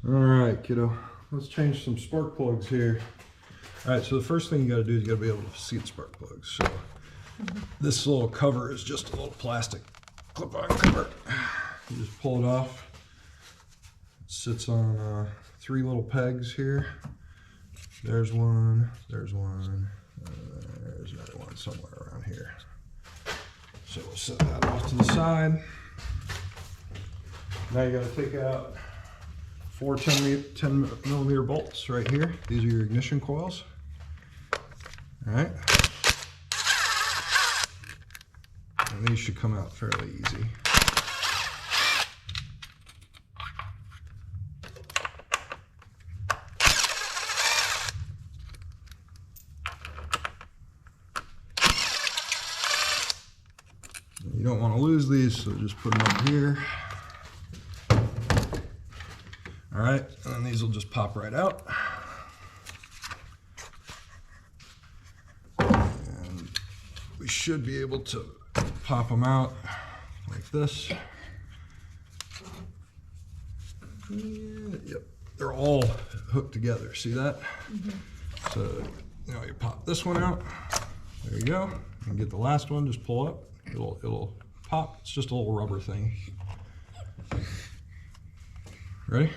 All right, kiddo. Let's change some spark plugs here. All right, so the first thing you got to do is you got to be able to see the spark plugs. So this little cover is just a little plastic clip-on cover. You just pull it off. It sits on 3 little pegs here. There's one, there's one, there's another one somewhere around here. So we'll set that off to the side. Now you got to take out 4 10 millimeter bolts right here. These are your ignition coils. All right. And these should come out fairly easy. You don't want to lose these, so just put them up here. All right, and then these will just pop right out. And we should be able to pop them out like this. And, yep, they're all hooked together. See that? So, you know, you pop this one out. There you go. And get the last one, just pull up. It'll pop. It's just a little rubber thing. Ready?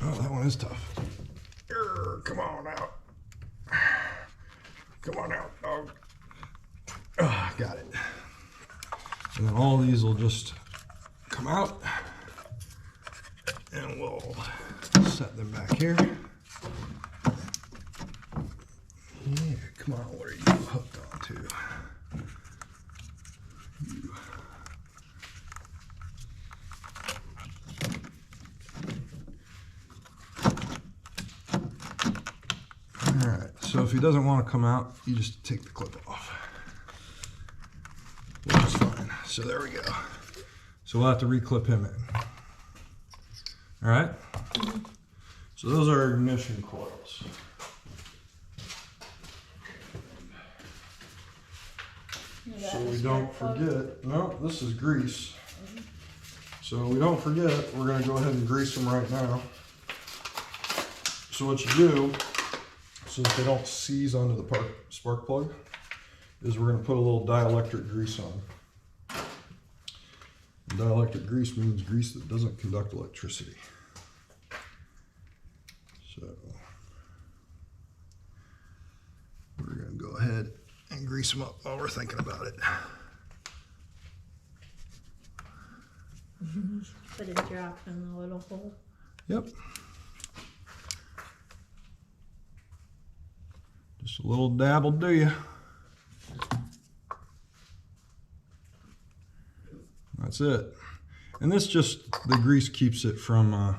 Oh, that one is tough. Come on out. Come on out, dog. Oh, got it. And then all these will just come out. And we'll set them back here. Yeah, come on, what are you hooked onto? Alright, so if he doesn't want to come out, you just take the clip off. Which is fine. So there we go. So we'll have to reclip him in. Alright? So those are our ignition coils. So we don't forget, no, this is grease. So we don't forget, we're going to go ahead and grease them right now. So what you do, so that they don't seize onto the spark plug, is we're going to put a little dielectric grease on. And dielectric grease means grease that doesn't conduct electricity. So we're going to go ahead and grease them up while we're thinking about it. Put a drop in the little hole. Yep. Just a little dab will do you. That's it. And this just, the grease keeps it from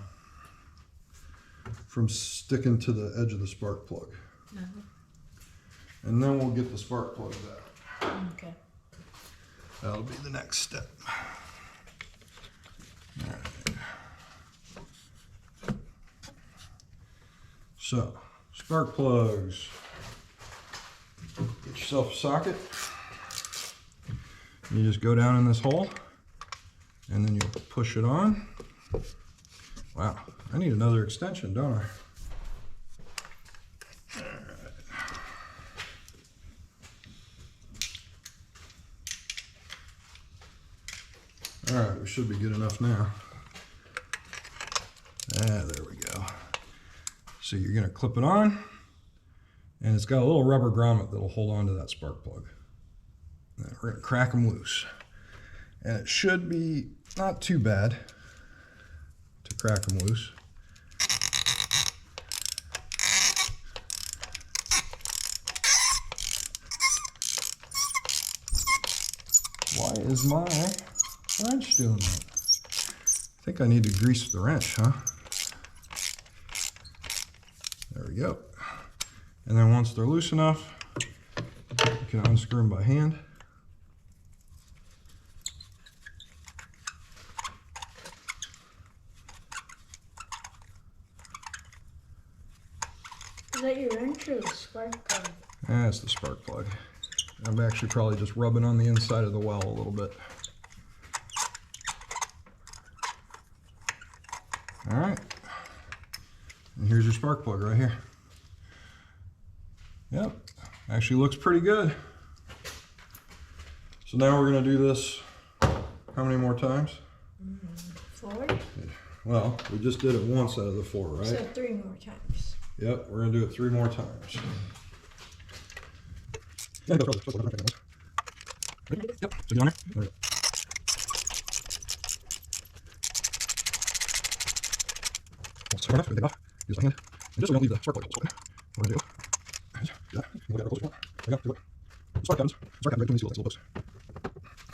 sticking to the edge of the spark plug. And then we'll get the spark plugs out. Okay. That'll be the next step. All right. So, spark plugs. Get yourself a socket. You just go down in this hole, and then you push it on. Wow, I need another extension, don't I? All right, we should be good enough now. Ah, there we go. So you're gonna clip it on, and it's got a little rubber grommet that'll hold on to that spark plug. And we're gonna crack them loose. And it should be not too bad to crack them loose. Why is my wrench doing that? I think I need to grease the wrench, huh? There we go. And then once they're loose enough, you can unscrew them by hand. Is that your wrench or the spark plug? That's the spark plug. I'm actually probably just rubbing on the inside of the well a little bit. All right. here's your spark plug right here. Yep, actually looks pretty good. So now we're gonna do this, how many more times? 4? Well, we just did it once out of the 4, right? So 3 more times. Yep, we're gonna do it 3 more times. Yep, so get on there. There we go. Turn off, take it off, use my hand. And just so we don't leave the spark plug open. What we're gonna do, do that. We'll get our close one. There you go, spark cabins. Spark cabins, these little books.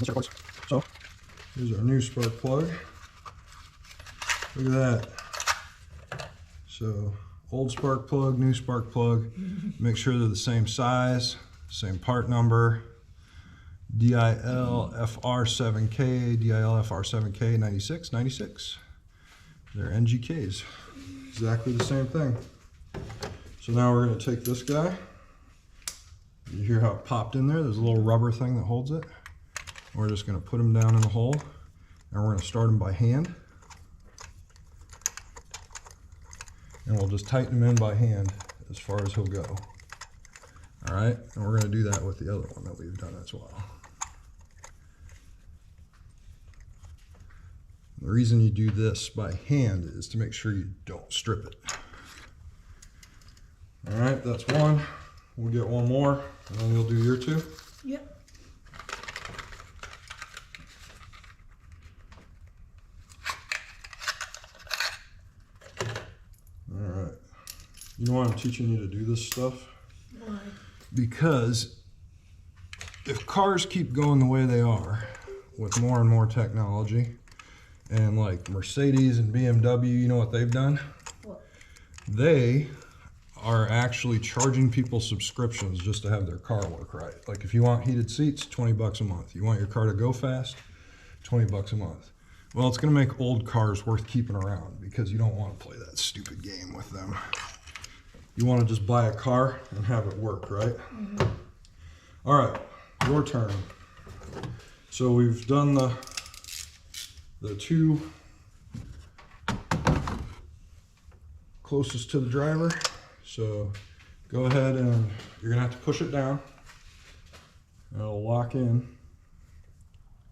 Spark plugs. So, here's our new spark plug. Look at that. So, old spark plug, new spark plug. Make sure they're the same size, same part number. DIL FR7K, DIL FR7K 96. They're NGKs. Exactly the same thing. So now we're going to take this guy. You hear how it popped in there? There's a little rubber thing that holds it. We're just going to put him down in the hole, and we're going to start him by hand. And we'll just tighten him in by hand as far as he'll go. All right, and we're going to do that with the other one that we've done as well. The reason you do this by hand is to make sure you don't strip it. All right, that's one. We'll get one more, and then you'll do your 2. Yep. All right. You know why I'm teaching you to do this stuff? Why? Because if cars keep going the way they are with more and more technology, and like Mercedes and BMW, you know what they've done? What? They are actually charging people subscriptions just to have their car work right. Like if you want heated seats, 20 bucks a month. You want your car to go fast, 20 bucks a month. Well, it's gonna make old cars worth keeping around because you don't want to play that stupid game with them. You want to just buy a car and have it work, right? Mm-hmm. All right, your turn. So we've done the 2 closest to the driver. So go ahead and you're gonna have to push it down. It'll lock in.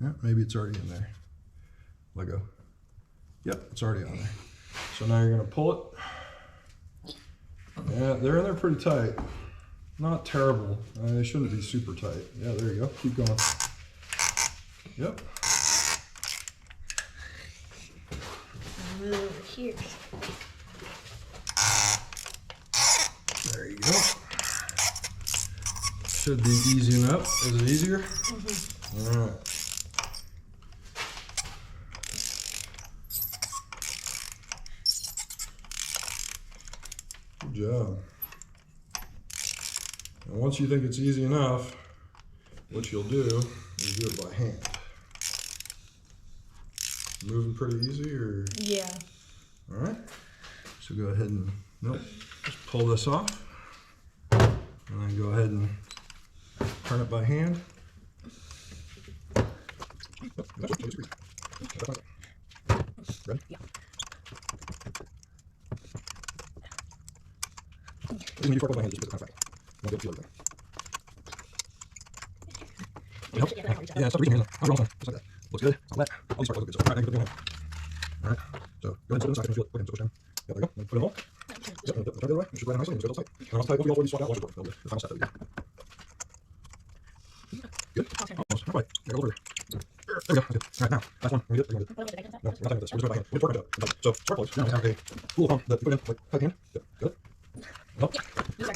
Yeah, maybe it's already in there. Let go. Yep, it's already on there. So now you're gonna pull it. Yeah, they're in there pretty tight. Not terrible. They shouldn't be super tight. Yeah, there you go. Keep going. Yep. Over here. There you go. Should be easy enough. Is it easier? Mm-hmm. All right. Good job. And once you think it's easy enough, what you'll do is do it by hand. Moving pretty easy, or? Yeah. All right. So go ahead and, nope, just pull this off. And then go ahead and turn it by hand. Ready? Yeah. When you fork by hand, just put it kind of fast. Don't get it too late. It helps? Yeah, stop reaching here. How's your arm? Just like that. Looks good. It's not wet. All these parts look good. So, all right, now you can put it in. All right. So, go ahead and put it inside. Feel it. Put it in. Push down. Yeah, there you go. Then put it in the hole. Yep, and turn the other way. You should land nicely and just go tight. And once tight, once you all already swap out, watch it work. That'll be the final step. There you go. Good. Almost. Not quite. Yeah, go over. There we go. Okay. All right, now, last one. We're good. We're good. No, we're not talking about this. We're just going by hand. We're just working it out. So, spark plugs now have a cool pump that you put in, like, tight hand. Good. Good. Nope. There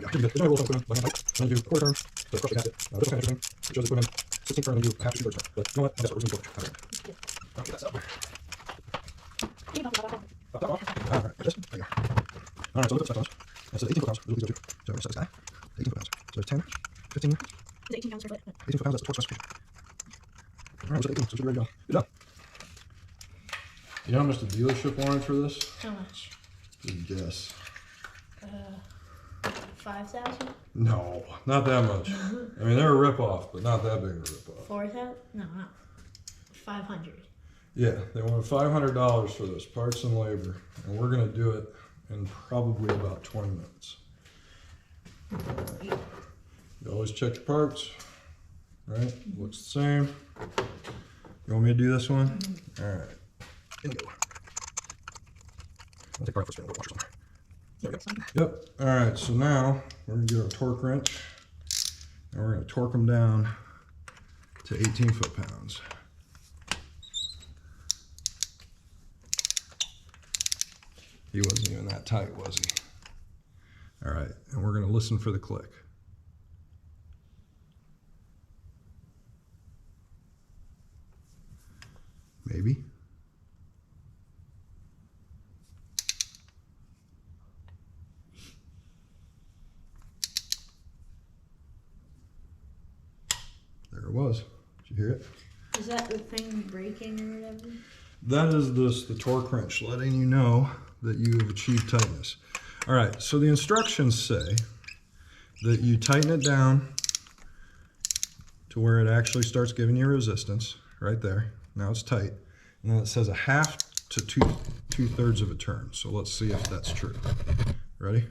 you go. Good. There's no rules on putting by hand. Then you do a quarter turn. So, crush the gasket. This kind of interesting. It shows it put in 16th turn and you do a half to 2/3 turn. But you know what? I guess we're going to do it. Okay. I'll get that stuff. Pop that off. All right. Like this. There you go. All right. So look at the steps. That's 18 foot pounds. We'll do 2. So we're going to set this guy. 18 foot pounds. So there's 10, 15. It's 18 pounds per foot. 18 foot pounds. That's the torque specification. All right. We'll set 18. So we should be ready to go. Good job. You know how much the dealership wanted for this? How much? Good guess. 5,000? No, not that much. I mean, they're a ripoff, but not that big of a ripoff. 4,000? No, not 500. Yeah, they wanted $500 for this, parts and labor, and we're gonna do it in probably about 20 minutes. You always check your parts, right? Looks the same. You want me to do this one? All right. In you go. I'll take part for a spin. We'll wash it somewhere. There we go. Yep. All right. So now we're gonna get our torque wrench, and we're gonna torque them down to 18 foot-pounds. He wasn't even that tight, was he? All right, and we're gonna listen for the click. Maybe. There it was. Did you hear it? Is that the thing breaking or whatever? That is the torque wrench letting you know that you have achieved tightness. All right, so the instructions say that you tighten it down to where it actually starts giving you resistance, right there. Now it's tight. And then it says a half to two-thirds of a turn. So let's see if that's true. Ready?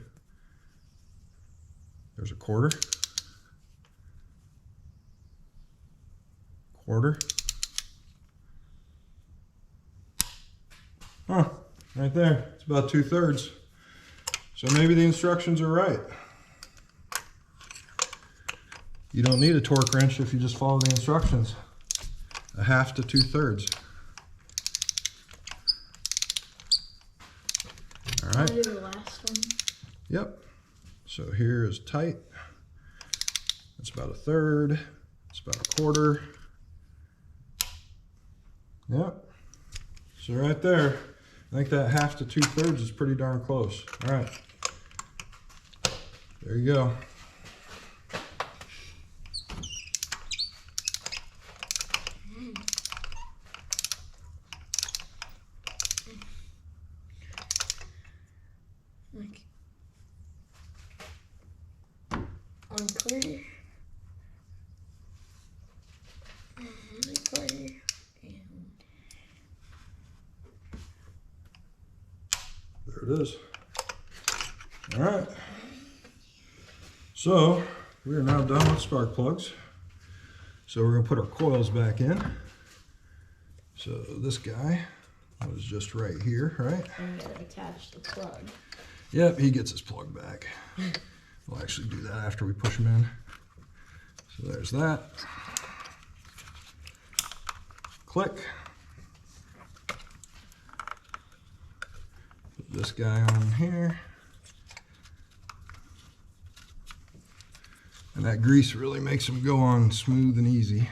There's a quarter. Quarter. Huh, right there. It's about 2/3. So maybe the instructions are right. You don't need a torque wrench if you just follow the instructions. A half to 2/3. All right. I'll do the last one. Yep. So here is tight. It's about 1/3. It's about 1/4. Yep. So right there, I think that half to 2/3 is pretty darn close. All right. There you go. Like 1/4. 1/4. There it is. All right. So we are now done with spark plugs. So we're going to put our coils back in. So this guy was just right here, right? And you gotta attach the plug. Yep, he gets his plug back. We'll actually do that after we push him in. So there's that. Click. Put this guy on here. And that grease really makes them go on smooth and easy.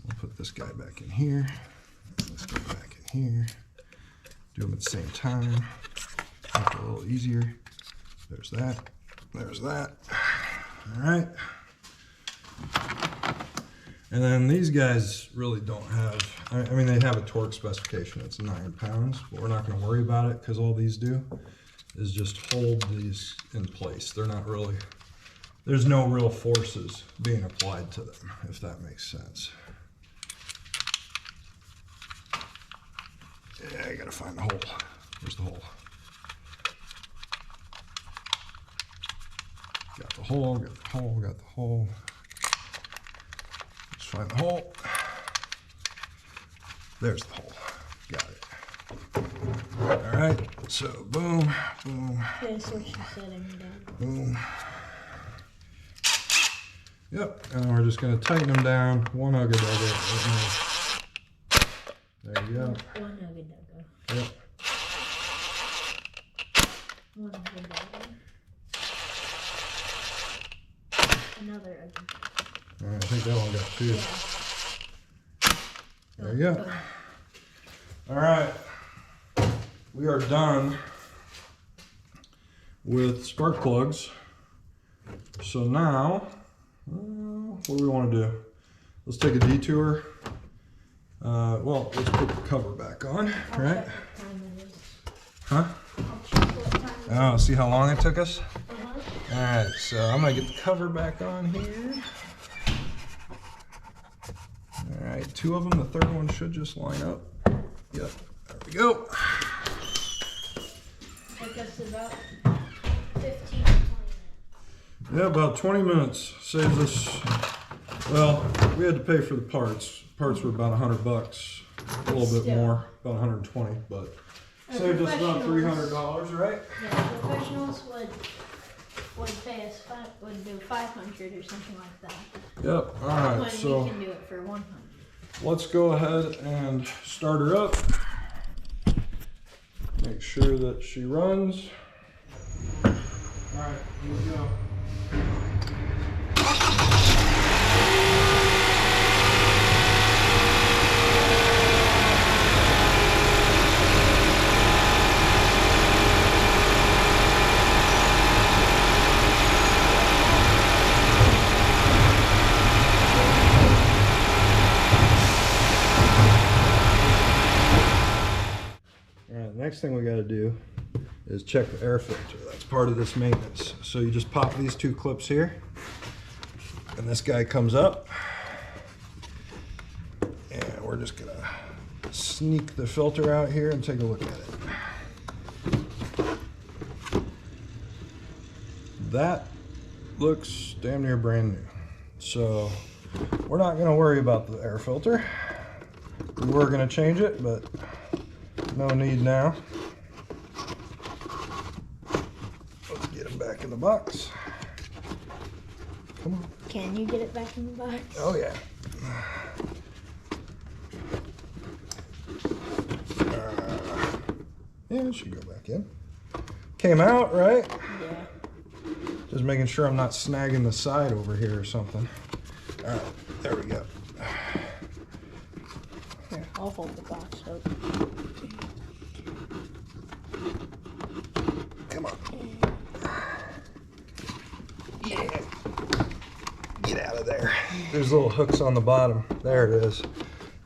We'll put this guy back in here. This guy back in here. Do them at the same time. Make it a little easier. There's that. There's that. All right. And then these guys really don't have, I mean, they have a torque specification. It's 9 pounds, but we're not going to worry about it because all these do is just hold these in place. They're not really, there's no real forces being applied to them, if that makes sense. Yeah, I got to find the hole. Where's the hole? Got the hole, got the hole, got the hole. Let's find the hole. There's the hole. Got it. All right, so boom, boom, Okay, so she's setting it down. boom. Yep, and we're just gonna tighten them down. One ugga dugga. There you go. One ugga dugga. Yep. One ugga dugga. Another ugga dugga. All right, I think that one got 2. Yeah. There you go. All right, we are done with spark plugs. So now, what do we want to do? Let's take a detour. Well, let's put the cover back on, I'll right? check what time it is. Huh? I'll check what time it is. Oh, see how long it took us? Uh-huh. All right, so I'm gonna get the cover back on here. All right, right, 2 of them. The third one should just line up. Yep, there we go. Took us about 15 to 20 minutes. Yeah, about 20 minutes. Saves us, well, we had to pay for the parts. Parts were about $100, a little bit Still. more, about 120, but saved us about $300, right? Yeah, professionals would pay us would do 500 or something like that. Yep, all right, When so we can do it for 100. let's go ahead and start her up. Make sure that she runs. All right, here we go. Next thing we got to do is check the air filter. That's part of this maintenance. So you just pop these 2 clips here, and this guy comes up, and we're just gonna sneak the filter out here and take a look at it. That looks damn near brand new. So we're not gonna worry about the air filter. We were gonna change it, but no need now. Let's get him back in the box. Come on. Can you get it back in the box? Oh yeah. Yeah, it should go back in. Came out, right? Yeah. Just making sure I'm not snagging the side over here or something. All right, there we go. Here, I'll hold the box up. Come on. Yeah. Get out of there. There's little hooks on the bottom. There it is.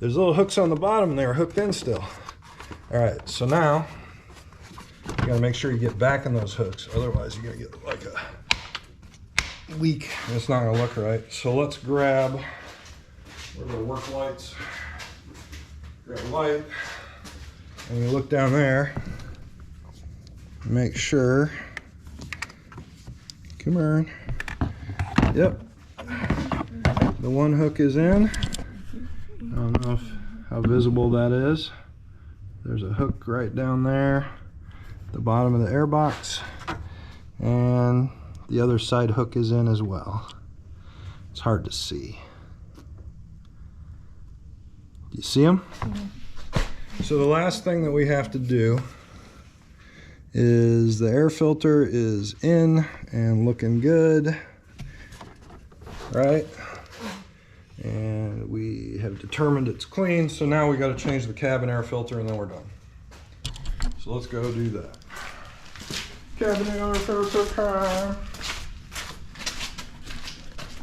There's little hooks on the bottom and they were hooked in still. All right, so now you gotta make sure you get back in those hooks. Otherwise you're gonna get like a leak and it's not gonna look right. So let's grab, where are the work lights? Grab a light and you look down there. Make sure, come on, yep, the one hook is in. I don't know how visible that is. There's a hook right down there at the bottom of the air box, and the other side hook is in as well. It's hard to see. Do you see them? Mm-hmm. So the last thing that we have to do is the air filter is in and looking good, right? And we have determined it's clean, so now we got to change the cabin air filter and then we're done. So let's go do that. Cabin air filter time.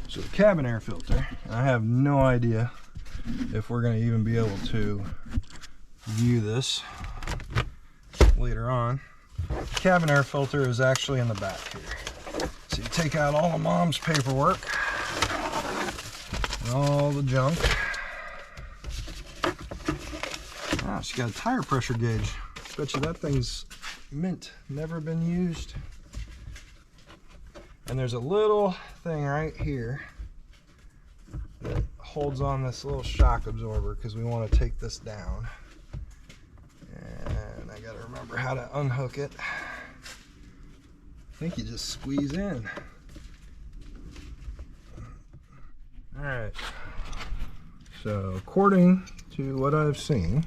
So the cabin air filter, I have no idea if we're going to even be able to view this later on. Cabin air filter is actually in the back here. So you take out all of Mom's paperwork and all the junk. Ah, she got a tire pressure gauge. Bet you that thing's mint, never been used. And there's a little thing right here that holds on this little shock absorber because we want to take this down. And I gotta remember how to unhook it. I think you just squeeze in. Alright, so according to what I've seen,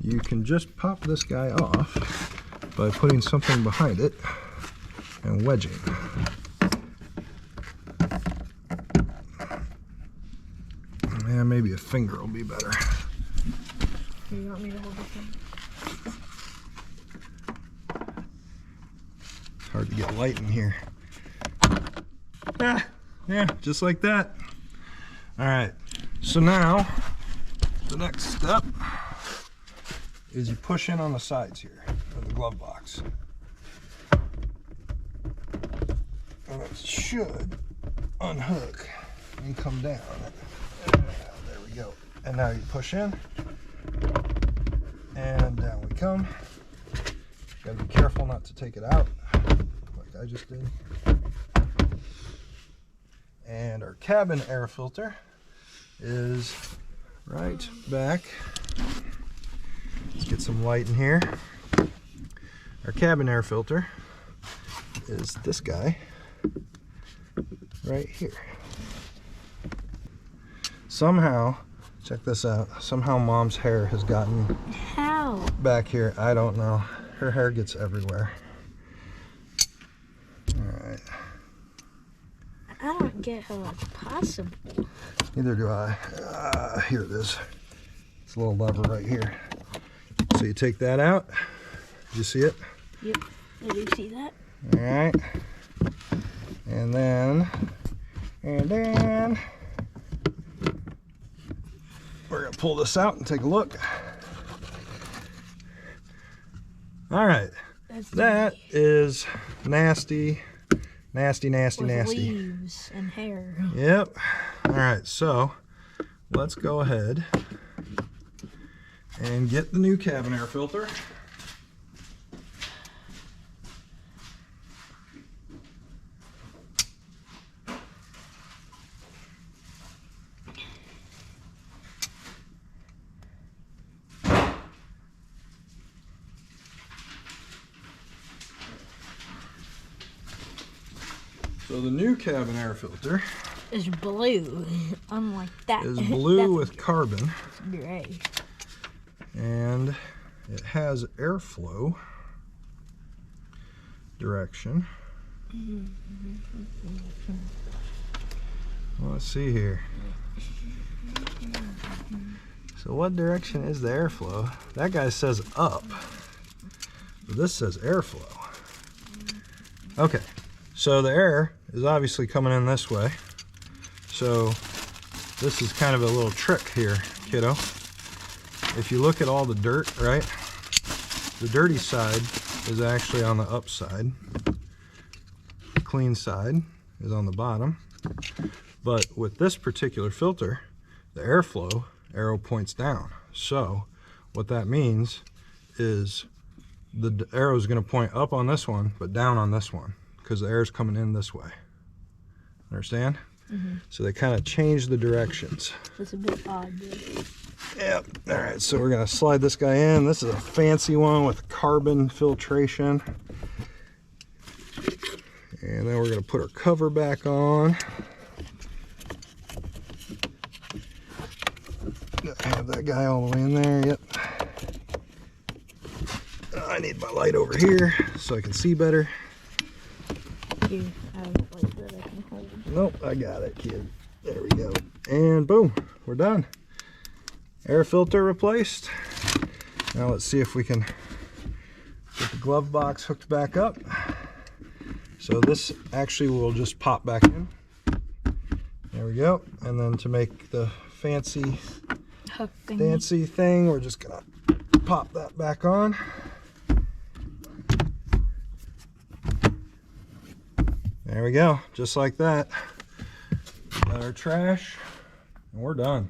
you can just pop this guy off by putting something behind it and wedging. Yeah, maybe a finger will be better. You want me to hold this one? It's hard to get light in here. Ah, yeah, just like that. All right, so now the next step is you push in on the sides here of the glove box. And it should unhook and come down. There we go. And now you push in, and down we come. Gotta be careful not to take it out, like I just did. And our cabin air filter is right back. Let's get some light in here. Our cabin air filter is this guy right here. Somehow, check this out, somehow Mom's hair has gotten back here. I don't know. Her hair gets everywhere. Alright. I don't get how it's possible. Neither do I. Here it is. It's a little lever right here. So you take that out. Did you see it? Yep, I do see that. Alright. And then we're going to pull this out and take a look. Alright. That is nasty. Nasty, nasty, with nasty. Leaves and hair. Yep. Alright, so let's go ahead and get the new cabin air filter. So the new cabin air filter It's blue, unlike that. is blue with carbon, gray. and it has airflow direction. Let's see here. So what direction is the airflow? That guy says up, but this says airflow. Okay, so the air is obviously coming in this way. So this is kind of a little trick here, kiddo. If you look at all the dirt, right? The dirty side is actually on the upside. The clean side is on the bottom. But with this particular filter, the airflow arrow points down. So what that means is the arrow is going to point up on this one, but down on this one, because the air is coming in this way. Understand? Mm-hmm. So they kind of change the directions. It's a bit odd. Yep. All right, so we're going to slide this guy in. This is a fancy one with carbon filtration. And then we're going to put our cover back on. Have that guy all the way in there. Yep. I need my light over here so I can see better. Here, I have a light that I can hold. Nope, I got it, kid. There we go. And boom, we're done. Air filter replaced. Now let's see if we can get the glove box hooked back up. So this actually will just pop back in. There we go. And then to make the fancy thing, we're just gonna pop that back on. There we go, just like that. Got our trash, and we're done.